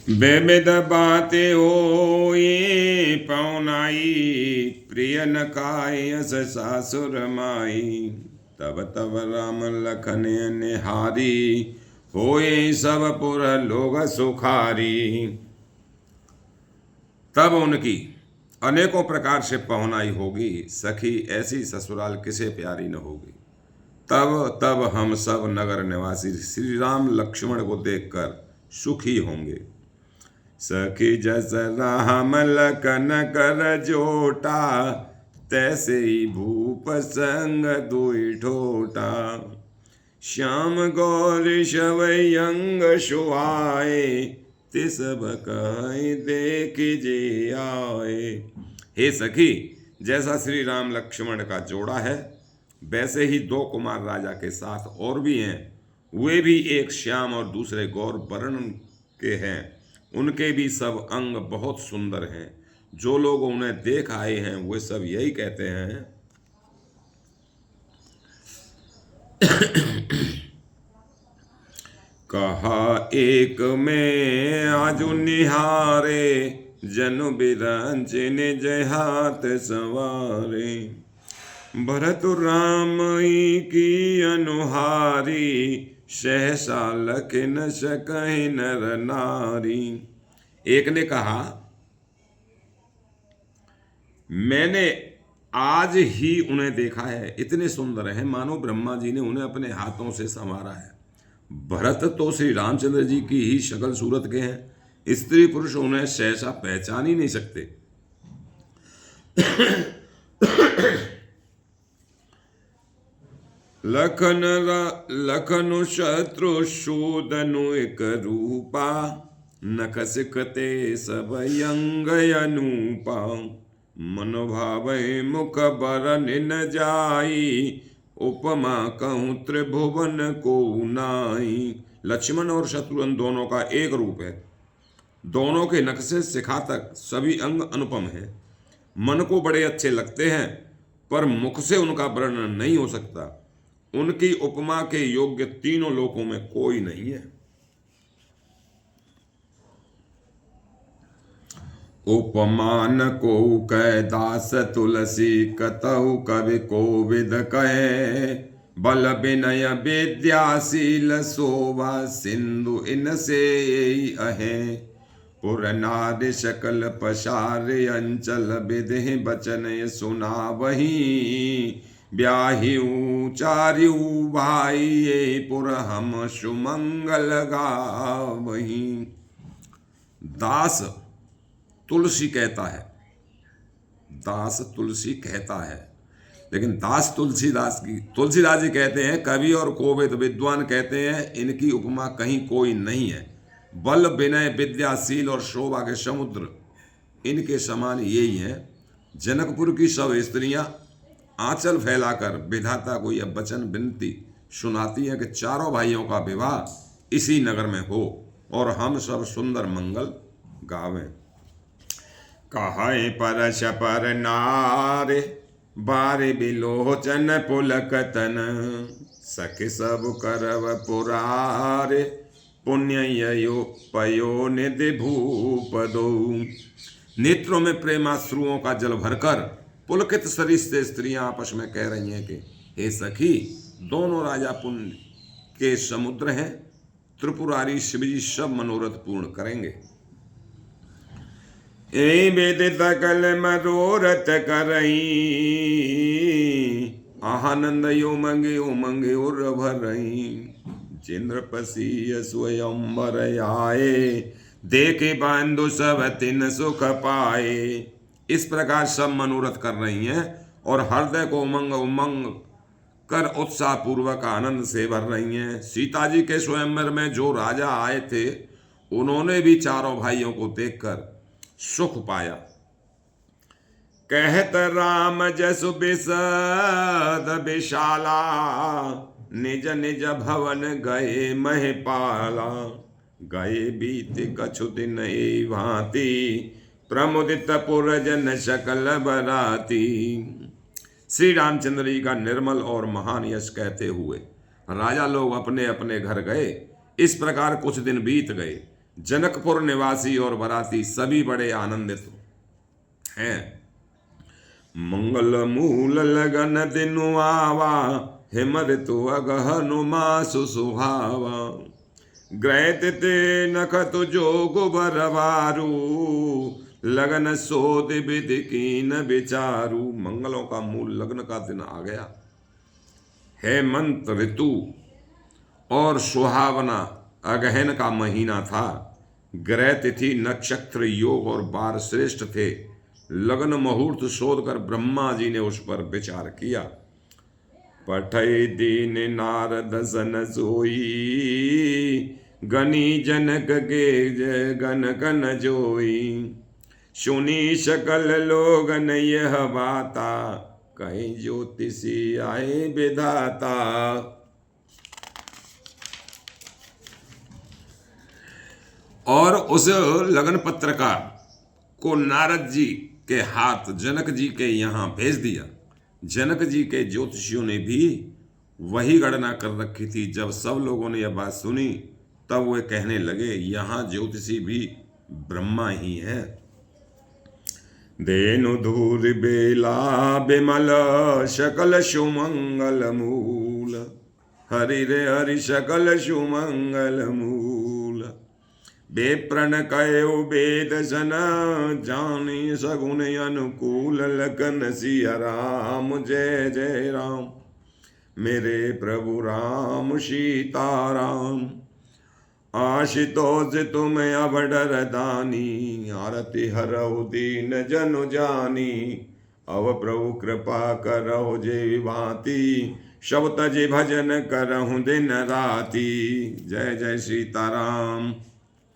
बेबिद बाते होई पौनाई, प्रिय न काय अस सासुर माई। तब तब राम लखन निहारी, होए सब पुर लोग सुखारी। तब उनकी अनेकों प्रकार से पहुनाई होगी, सखी ऐसी ससुराल किसे प्यारी न होगी। तब तब हम सब नगर निवासी श्री राम लक्ष्मण को देखकर सुखी होंगे। सखी जस राम लखन कर जोटा, तैसे ही भूप संग दुई ठोटा। श्याम गौर शवयंग सुहाए, ते सब कहीं देख जे आए। हे सखी, जैसा श्री राम लक्ष्मण का जोड़ा है, वैसे ही दो कुमार राजा के साथ और भी हैं। वे भी एक श्याम और दूसरे गौर वर्ण के हैं। उनके भी सब अंग बहुत सुंदर हैं। जो लोग उन्हें देख आए हैं वे सब यही कहते हैं। कहा एक में आजु निहारे, जनु बिरंच निज हाथ सवारे। भरत राम की अनुहारी, सहसा लख न सकहि नर नारी। एक ने कहा, मैंने आज ही उन्हें देखा है, इतने सुंदर हैं मानो ब्रह्मा जी ने उन्हें अपने हाथों से संवारा है। भरत तो श्री रामचंद्र जी की ही शक्ल सूरत के हैं, स्त्री पुरुष उन्हें सहसा पहचान ही नहीं सकते। लखनु शत्रु शूदनु एक रूपा, नख सिखते सब यंग अनूपा। मनोभावै मुख बरन न जाई, उपमा कहूँ त्रिभुवन को नाई। लक्ष्मण और शत्रुघ्न दोनों का एक रूप है। दोनों के नख से शिखा तक सभी अंग अनुपम हैं। मन को बड़े अच्छे लगते हैं, पर मुख से उनका वर्णन नहीं हो सकता। उनकी उपमा के योग्य तीनों लोकों में कोई नहीं है। उपमान को कह दास तुलसी, कतहु कवि कोविद कहे। बल विनय विद्याशील शोभा, सिंधु इनसे अहे। पुर नारि सकल पसार, अंचल विधि बचन सुना वही। ब्याहिऊ चारिऊ भाई, ये पुर हम सुमंगल गावही। दास तुलसी कहता है, दास तुलसी कहता है, लेकिन दास तुलसीदास जी कहते हैं, कवि और कोविद विद्वान कहते हैं, इनकी उपमा कहीं कोई नहीं है। बल विनय विद्याशील और शोभा के समुद्र इनके समान यही हैं। जनकपुर की सब स्त्रियां आंचल फैलाकर विधाता को यह वचन विनती सुनाती हैं कि चारों भाइयों का विवाह इसी नगर में हो और हम सब सुंदर मंगल गावें। कहे परश पर नारे, बारे बिलोचन पुलकतन। सखि सब करव पुरारे, पुण्य यो पयो निधि भूप दो। नेत्रों में प्रेमाश्रुओं का जल भरकर पुलकित शरीर से स्त्रियां आपस में कह रही हैं कि हे सखी, दोनों राजा पुण्य के समुद्र हैं। त्रिपुरारी शिवजी सब मनोरथ पूर्ण करेंगे। ए वेद सकल मनोरथ करई, आनंद यो मंगे उर भरई। चंद्रपसी स्वयंवर आए, देखे बंधु सब तिन सुख पाए। इस प्रकार सब मनोरथ कर रही हैं और हृदय को उमंग उमंग कर उत्साह पूर्वक आनंद से भर रही हैं। सीता जी के स्वयंवर में जो राजा आए थे, उन्होंने भी चारों भाइयों को देखकर सुख पाया। कहत राम जसु बिसद विशाला, निज निज भवन गए महिपाला। गए बीत कछु दिन भांति, प्रमुदित पुरजन सकल बराती। श्री रामचंद्र जी का निर्मल और महान यश कहते हुए राजा लोग अपने अपने घर गए। इस प्रकार कुछ दिन बीत गए। जनकपुर निवासी और बराती सभी बड़े आनंदित हैं। मंगल मूल लगन दिनु आवा, हिम ऋतु अगहनु मासु सुहावा। ग्रहित ते नखत जोग बरवारू, लगन सोद विधि कीन विचारू। मंगलों का मूल लग्न का दिन आ गया। हेमंत ऋतु और सुहावना अगहन का महीना था। ग्रह तिथि नक्षत्र योग और बार श्रेष्ठ थे। लगन मुहूर्त शोध कर ब्रह्मा जी ने उस पर विचार किया। पठै दीन नारद सन सोई, गनी जनक के गन गन जोई। सुनी सकल लोगन यह बाता, कहीं ज्योतिषी आए विधाता। और उस लगन पत्रकार को नारद जी के हाथ जनक जी के यहाँ भेज दिया। जनक जी के ज्योतिषियों ने भी वही गणना कर रखी थी। जब सब लोगों ने यह बात सुनी तब वे कहने लगे, यहाँ ज्योतिषी भी ब्रह्मा ही है। धेनु धूर बेला बिमल, सकल सुमंगल मूल। हरि रे हरि सकल सुमंगल मूल। बेप्रण कयो वेद सन, जानी सगुन अनुकूल। लखन सिया राम जय जय राम, मेरे प्रभु राम सीताराम। आशुतोष तुम अवडर दानी, आरती हरहु दीन जनु जानी। अव प्रभु कृपा करहु जे भांति, सब तज भजन करहु दिन राति। जय जय सीताराम।